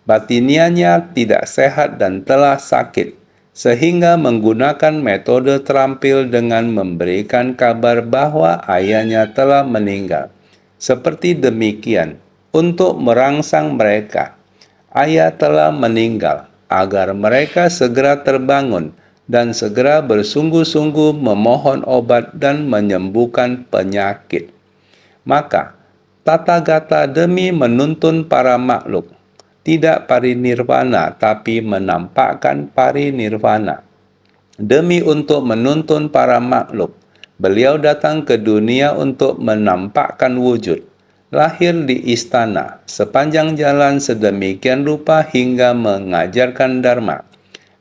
Batinianya tidak sehat dan telah sakit, sehingga menggunakan metode terampil dengan memberikan kabar bahwa ayahnya telah meninggal. Seperti demikian, untuk merangsang mereka, ayah telah meninggal, agar mereka segera terbangun dan segera bersungguh-sungguh memohon obat dan menyembuhkan penyakit. Maka, Tathagata demi menuntun para makhluk, tidak parinirvana tapi menampakkan parinirvana. Demi untuk menuntun para makhluk, beliau datang ke dunia untuk menampakkan wujud. Lahir di istana, sepanjang jalan sedemikian rupa hingga mengajarkan Dharma.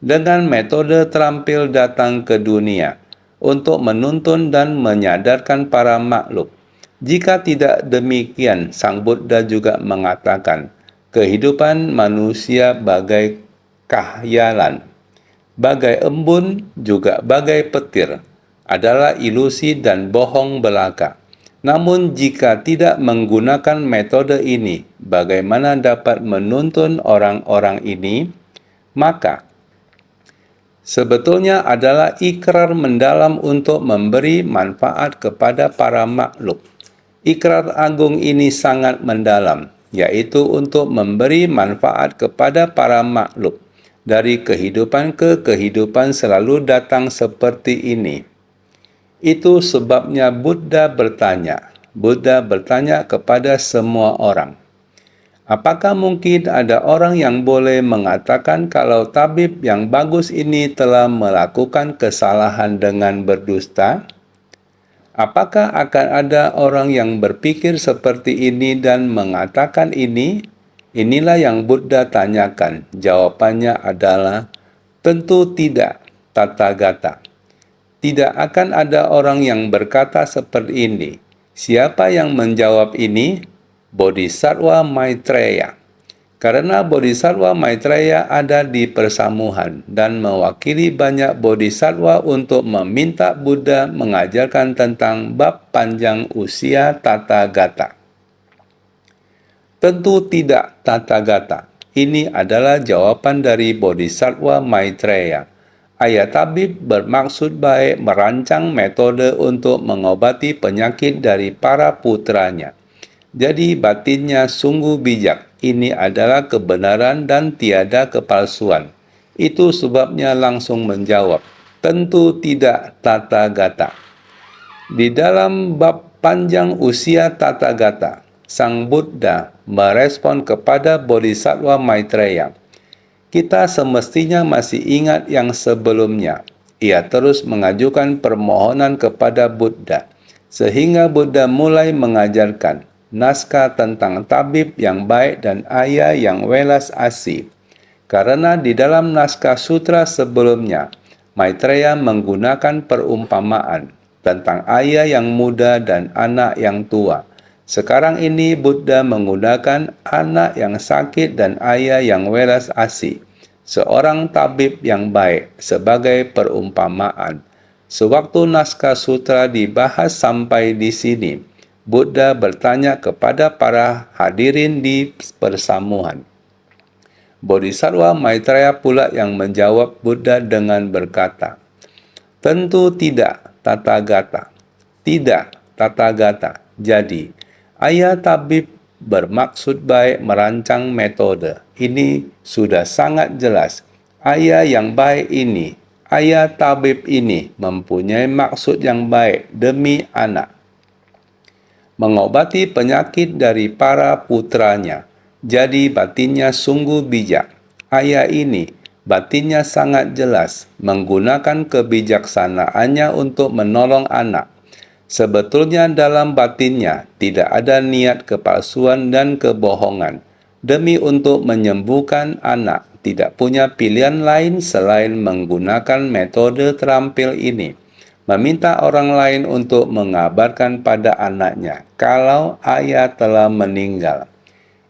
Dengan metode terampil datang ke dunia untuk menuntun dan menyadarkan para makhluk. Jika tidak demikian, Sang Buddha juga mengatakan, kehidupan manusia bagai khyalan, bagai embun juga bagai petir, adalah ilusi dan bohong belaka. Namun jika tidak menggunakan metode ini, bagaimana dapat menuntun orang-orang ini? Maka, sebetulnya adalah ikrar mendalam untuk memberi manfaat kepada para makhluk. Ikrar agung ini sangat mendalam, yaitu untuk memberi manfaat kepada para makhluk. Dari kehidupan ke kehidupan selalu datang seperti ini. Itu sebabnya Buddha bertanya kepada semua orang, apakah mungkin ada orang yang boleh mengatakan kalau tabib yang bagus ini telah melakukan kesalahan dengan berdusta? Apakah akan ada orang yang berpikir seperti ini dan mengatakan ini? Inilah yang Buddha tanyakan. Jawabannya adalah, tentu tidak, Tathagata. Tidak akan ada orang yang berkata seperti ini. Siapa yang menjawab ini? Bodhisattva Maitreya. Karena Bodhisattva Maitreya ada di persamuhan dan mewakili banyak bodhisattva untuk meminta Buddha mengajarkan tentang bab panjang usia Tathagata. Tentu tidak, Tathagata. Ini adalah jawaban dari Bodhisattva Maitreya. Ayah tabib bermaksud baik merancang metode untuk mengobati penyakit dari para putranya. Jadi batinnya sungguh bijak. Ini adalah kebenaran dan tiada kepalsuan. Itu sebabnya langsung menjawab, tentu tidak, Tathagata. Di dalam bab panjang usia Tathagata, Sang Buddha merespon kepada Bodhisattva Maitreya. Kita semestinya masih ingat yang sebelumnya. Ia terus mengajukan permohonan kepada Buddha, sehingga Buddha mulai mengajarkan naskah tentang tabib yang baik dan ayah yang welas asih. Karena di dalam naskah sutra sebelumnya, Maitreya menggunakan perumpamaan tentang ayah yang muda dan anak yang tua. Sekarang ini Buddha menggunakan anak yang sakit dan ayah yang welas asih, seorang tabib yang baik, sebagai perumpamaan. Sewaktu naskah sutra dibahas sampai di sini, Buddha bertanya kepada para hadirin di persamuhan. Bodhisattva Maitreya pula yang menjawab Buddha dengan berkata, tentu tidak, Tathagata. Tidak, Tathagata. Jadi, ayah tabib bermaksud baik merancang metode. Ini sudah sangat jelas. Ayah yang baik ini, ayah tabib ini mempunyai maksud yang baik demi anak. Mengobati penyakit dari para putranya. Jadi batinnya sungguh bijak. Ayah ini, batinnya sangat jelas, menggunakan kebijaksanaannya untuk menolong anak. Sebetulnya dalam batinnya tidak ada niat kepalsuan dan kebohongan. Demi untuk menyembuhkan anak, tidak punya pilihan lain selain menggunakan metode terampil ini. Meminta orang lain untuk mengabarkan pada anaknya kalau ayah telah meninggal.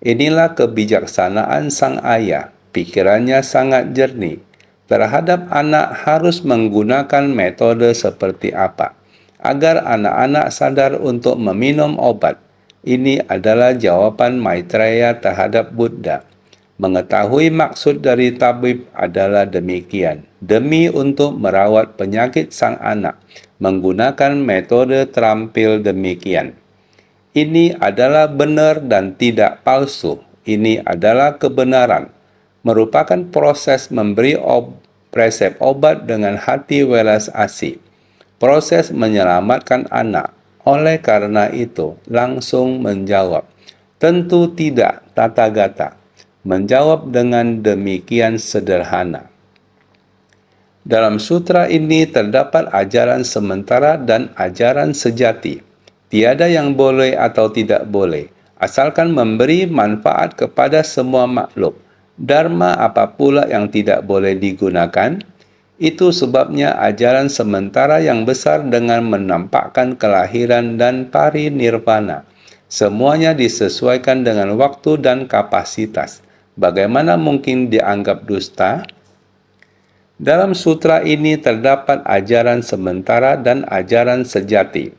Inilah kebijaksanaan sang ayah. Pikirannya sangat jernih. Terhadap anak harus menggunakan metode seperti apa agar anak-anak sadar untuk meminum obat. Ini adalah jawaban Maitreya terhadap Buddha. Mengetahui maksud dari tabib adalah demikian. Demi untuk merawat penyakit sang anak, menggunakan metode terampil demikian. Ini adalah benar dan tidak palsu. Ini adalah kebenaran. Merupakan proses memberi resep obat dengan hati welas asih. Proses menyelamatkan anak. Oleh karena itu, langsung menjawab, tentu tidak, Tathagata. Menjawab dengan demikian sederhana. Dalam sutra ini terdapat ajaran sementara dan ajaran sejati. Tiada yang boleh atau tidak boleh, asalkan memberi manfaat kepada semua makhluk. Dharma apa pula yang tidak boleh digunakan? Itu sebabnya ajaran sementara yang besar dengan menampakkan kelahiran dan parinirvana. Semuanya disesuaikan dengan waktu dan kapasitas. Bagaimana mungkin dianggap dusta? Dalam sutra ini terdapat ajaran sementara dan ajaran sejati.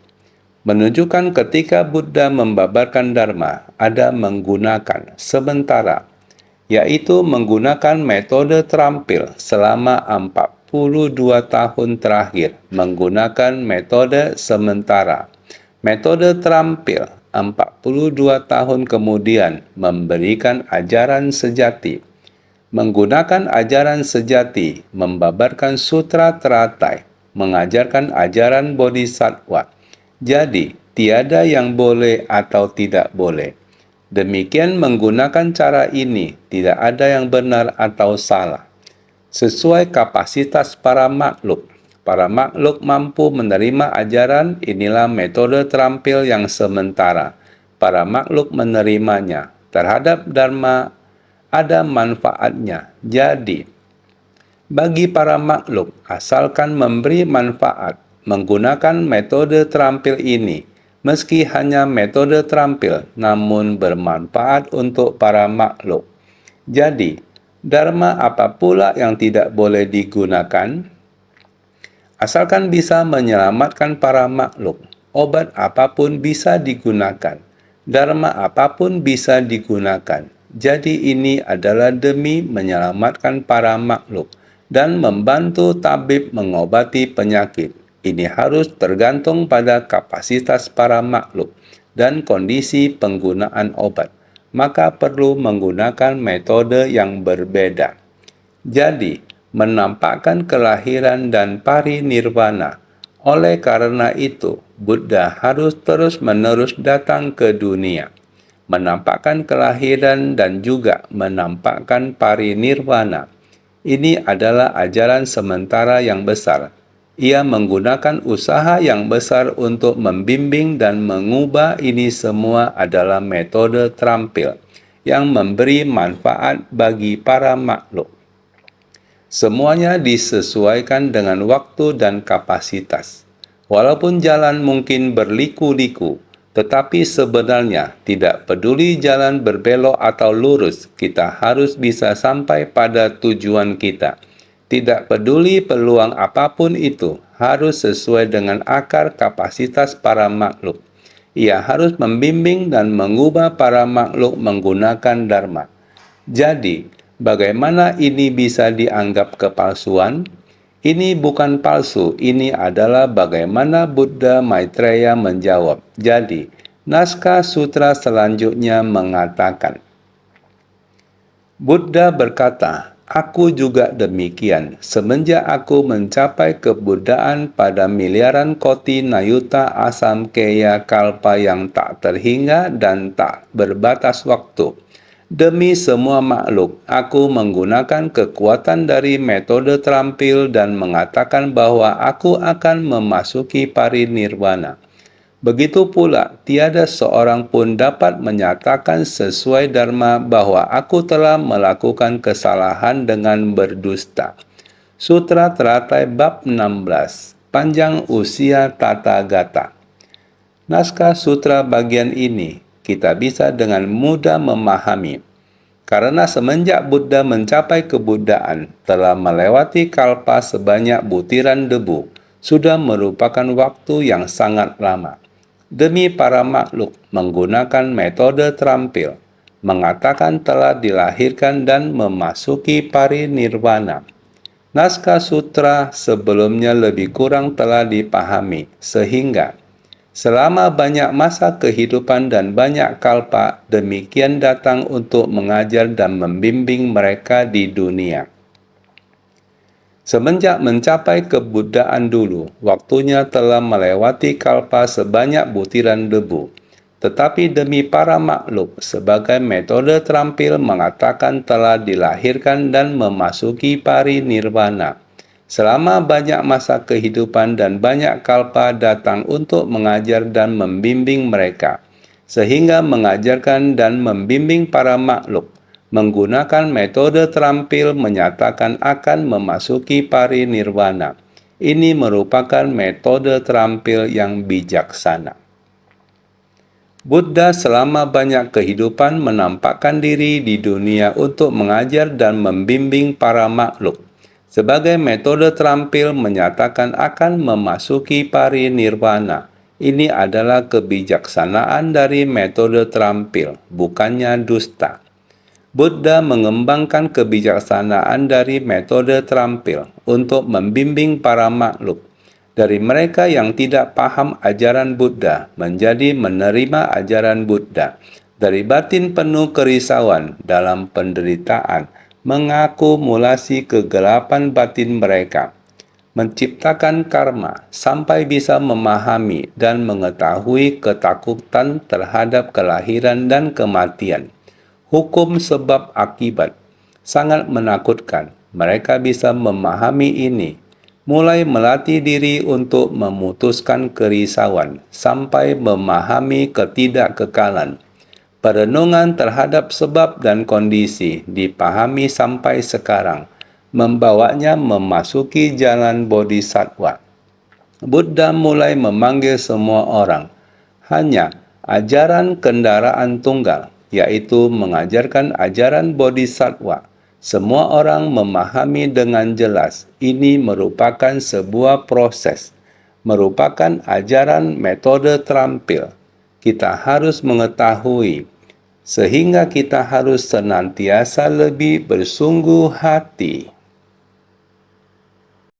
Menunjukkan ketika Buddha membabarkan Dharma, ada menggunakan sementara, yaitu menggunakan metode terampil selama 42 tahun terakhir, menggunakan metode sementara. Metode terampil 42 tahun kemudian memberikan ajaran sejati. Menggunakan ajaran sejati, membabarkan sutra teratai, mengajarkan ajaran bodhisattva. Jadi, tiada yang boleh atau tidak boleh. Demikian menggunakan cara ini, tidak ada yang benar atau salah. Sesuai kapasitas para makhluk. Para makhluk mampu menerima ajaran, inilah metode terampil yang sementara. Para makhluk menerimanya. Terhadap Dharma ada manfaatnya. Jadi, bagi para makhluk, asalkan memberi manfaat, menggunakan metode terampil ini, meski hanya metode terampil, namun bermanfaat untuk para makhluk. Jadi, Dharma apa pula yang tidak boleh digunakan? Asalkan bisa menyelamatkan para makhluk, obat apapun bisa digunakan. Dharma apapun bisa digunakan. Jadi ini adalah demi menyelamatkan para makhluk dan membantu tabib mengobati penyakit. Ini harus tergantung pada kapasitas para makhluk dan kondisi penggunaan obat. Maka perlu menggunakan metode yang berbeda. Jadi, menampakkan kelahiran dan parinirvana. Oleh karena itu, Buddha harus terus-menerus datang ke dunia, menampakkan kelahiran dan juga menampakkan parinirvana. Ini adalah ajaran sementara yang besar. Ia menggunakan usaha yang besar untuk membimbing dan mengubah. Ini semua adalah metode terampil yang memberi manfaat bagi para makhluk. Semuanya disesuaikan dengan waktu dan kapasitas. Walaupun jalan mungkin berliku-liku, tetapi sebenarnya tidak peduli jalan berbelok atau lurus, kita harus bisa sampai pada tujuan kita. Tidak peduli peluang apapun itu, harus sesuai dengan akar kapasitas para makhluk. Ia harus membimbing dan mengubah para makhluk menggunakan Dharma. Jadi, bagaimana ini bisa dianggap kepalsuan? Ini bukan palsu, ini adalah bagaimana Buddha Maitreya menjawab. Jadi, naskah sutra selanjutnya mengatakan, Buddha berkata, aku juga demikian. Semenjak aku mencapai kebuddhaan pada miliaran koti nayuta asam keya kalpa yang tak terhingga dan tak berbatas waktu. Demi semua makhluk, aku menggunakan kekuatan dari metode terampil dan mengatakan bahwa aku akan memasuki parinirvana. Begitu pula, tiada seorang pun dapat menyatakan sesuai Dharma bahwa aku telah melakukan kesalahan dengan berdusta. Sutra Teratai Bab 16, Panjang Usia Tathagata. Naskah sutra bagian ini kita bisa dengan mudah memahami. Karena semenjak Buddha mencapai kebuddhaan, telah melewati kalpa sebanyak butiran debu, sudah merupakan waktu yang sangat lama. Demi para makhluk menggunakan metode terampil, mengatakan telah dilahirkan dan memasuki parinirvana. Naskah sutra sebelumnya lebih kurang telah dipahami, sehingga selama banyak masa kehidupan dan banyak kalpa, demikian datang untuk mengajar dan membimbing mereka di dunia. Semenjak mencapai kebuddhaan dulu, waktunya telah melewati kalpa sebanyak butiran debu. Tetapi demi para makhluk, sebagai metode terampil mengatakan telah dilahirkan dan memasuki parinirvana. Selama banyak masa kehidupan dan banyak kalpa datang untuk mengajar dan membimbing mereka, sehingga mengajarkan dan membimbing para makhluk. Menggunakan metode terampil menyatakan akan memasuki parinirvana. Ini merupakan metode terampil yang bijaksana. Buddha selama banyak kehidupan menampakkan diri di dunia untuk mengajar dan membimbing para makhluk. Sebagai metode terampil menyatakan akan memasuki parinirvana. Ini adalah kebijaksanaan dari metode terampil, bukannya dusta. Buddha mengembangkan kebijaksanaan dari metode terampil untuk membimbing para makhluk. Dari mereka yang tidak paham ajaran Buddha menjadi menerima ajaran Buddha. Dari batin penuh kerisauan dalam penderitaan, mengakumulasi kegelapan batin mereka. menciptakan karma sampai bisa memahami dan mengetahui ketakutan terhadap kelahiran dan kematian. Hukum sebab akibat sangat menakutkan. Mereka bisa memahami ini, mulai melatih diri untuk memutuskan kerisauan sampai memahami ketidakkekalan. Perenungan terhadap sebab dan kondisi dipahami sampai sekarang, membawanya memasuki jalan bodhisattva. Buddha mulai memanggil semua orang. Hanya ajaran kendaraan tunggal, yaitu mengajarkan ajaran bodhisattva. Semua orang memahami dengan jelas. Ini merupakan sebuah proses, merupakan ajaran metode terampil. Kita harus mengetahui, sehingga kita harus senantiasa lebih bersungguh hati.